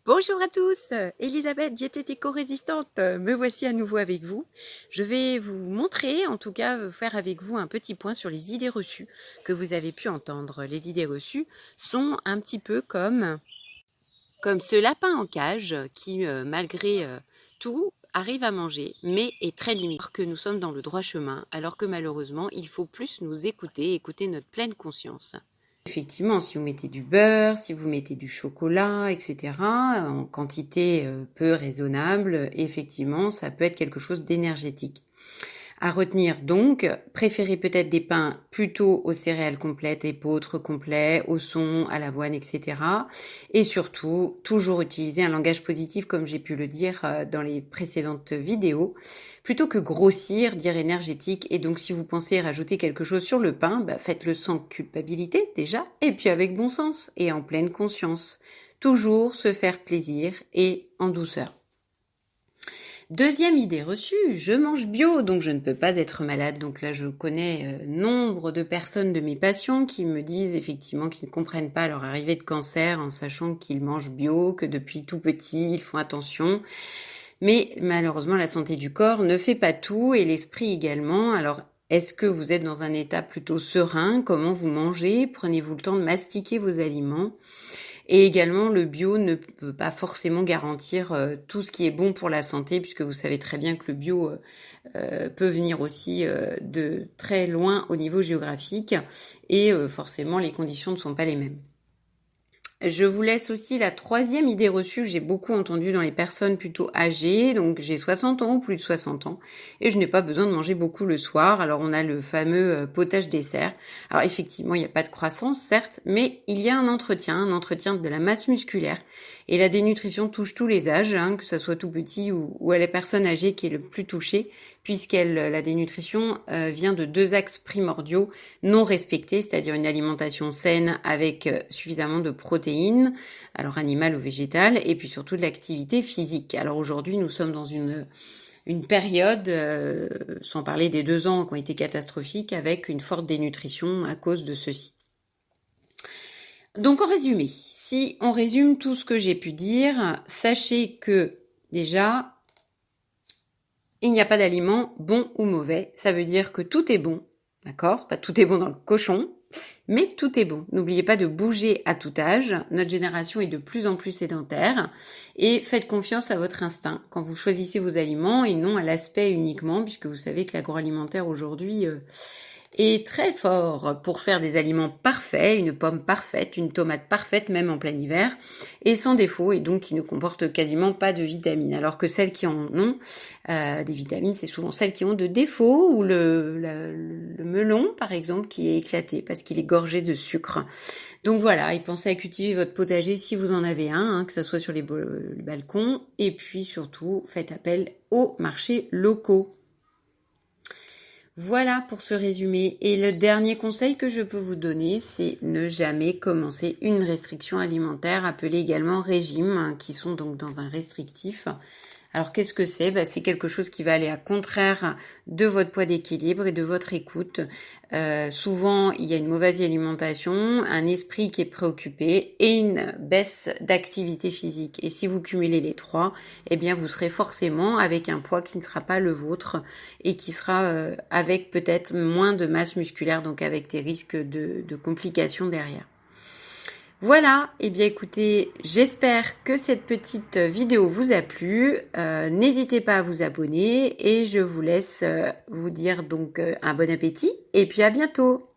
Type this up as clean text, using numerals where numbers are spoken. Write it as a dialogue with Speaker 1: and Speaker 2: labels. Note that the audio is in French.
Speaker 1: Bonjour à tous, Elisabeth, diétético-résistante, me voici à nouveau avec vous. Je vais vous montrer, en tout cas faire avec vous un petit point sur les idées reçues que vous avez pu entendre. Les idées reçues sont un petit peu comme ce lapin en cage qui, malgré tout, arrive à manger, mais est très limité. Que nous sommes dans le droit chemin, alors que malheureusement, il faut plus nous écouter notre pleine conscience. Effectivement, si vous mettez du beurre, si vous mettez du chocolat, etc., en quantité peu raisonnable, effectivement, ça peut être quelque chose d'énergétique. À retenir donc, préférez peut-être des pains plutôt aux céréales complètes, épeautres complets, au son, à l'avoine, etc. Et surtout, toujours utiliser un langage positif comme j'ai pu le dire dans les précédentes vidéos, plutôt que grossir, dire énergétique. Et donc si vous pensez rajouter quelque chose sur le pain, faites-le sans culpabilité déjà, et puis avec bon sens et en pleine conscience. Toujours se faire plaisir et en douceur. Deuxième idée reçue, je mange bio, donc je ne peux pas être malade. Donc là, je connais nombre de personnes de mes patients qui me disent effectivement qu'ils ne comprennent pas leur arrivée de cancer en sachant qu'ils mangent bio, que depuis tout petit, ils font attention. Mais malheureusement, la santé du corps ne fait pas tout et l'esprit également. Alors, est-ce que vous êtes dans un état plutôt serein? Comment vous mangez? Prenez-vous le temps de mastiquer vos aliments? Et également, le bio ne veut pas forcément garantir tout ce qui est bon pour la santé, puisque vous savez très bien que le bio peut venir aussi de très loin au niveau géographique, et forcément, les conditions ne sont pas les mêmes. Je vous laisse aussi la troisième idée reçue que j'ai beaucoup entendue dans les personnes plutôt âgées. Donc j'ai 60 ans ou plus de 60 ans et je n'ai pas besoin de manger beaucoup le soir. Alors on a le fameux potage dessert. Alors effectivement, il n'y a pas de croissance, certes, mais il y a un entretien de la masse musculaire. Et la dénutrition touche tous les âges, que ce soit tout petit ou à la personne âgée qui est le plus touchée, la dénutrition vient de deux axes primordiaux non respectés, c'est-à-dire une alimentation saine avec suffisamment de protéines, alors animales ou végétales, et puis surtout de l'activité physique. Alors aujourd'hui, nous sommes dans une période, sans parler des 2 ans qui ont été catastrophiques, avec une forte dénutrition à cause de ceci. Donc en résumé, si on résume tout ce que j'ai pu dire, sachez que déjà, il n'y a pas d'aliment bon ou mauvais. Ça veut dire que tout est bon, d'accord? C'est pas tout est bon dans le cochon, mais tout est bon. N'oubliez pas de bouger à tout âge. Notre génération est de plus en plus sédentaire et faites confiance à votre instinct quand vous choisissez vos aliments et non à l'aspect uniquement, puisque vous savez que l'agroalimentaire aujourd'hui est très fort pour faire des aliments parfaits, une pomme parfaite, une tomate parfaite, même en plein hiver, et sans défaut, et donc qui ne comportent quasiment pas de vitamines. Alors que celles qui en ont des vitamines, c'est souvent celles qui ont de défauts, ou le melon, par exemple, qui est éclaté parce qu'il est gorgé de sucre. Donc voilà, et pensez à cultiver votre potager si vous en avez un, que ce soit sur les balcons, et puis surtout, faites appel aux marchés locaux. Voilà pour ce résumé. Et le dernier conseil que je peux vous donner, c'est ne jamais commencer une restriction alimentaire, appelée également régime, qui sont donc dans un restrictif. Alors qu'est-ce que c'est? C'est quelque chose qui va aller à contraire de votre poids d'équilibre et de votre écoute. Souvent, il y a une mauvaise alimentation, un esprit qui est préoccupé et une baisse d'activité physique. Et si vous cumulez les trois, eh bien vous serez forcément avec un poids qui ne sera pas le vôtre et qui sera avec peut-être moins de masse musculaire, donc avec des risques de complications derrière. Voilà, et bien écoutez, j'espère que cette petite vidéo vous a plu. N'hésitez pas à vous abonner et je vous laisse vous dire donc un bon appétit et puis à bientôt.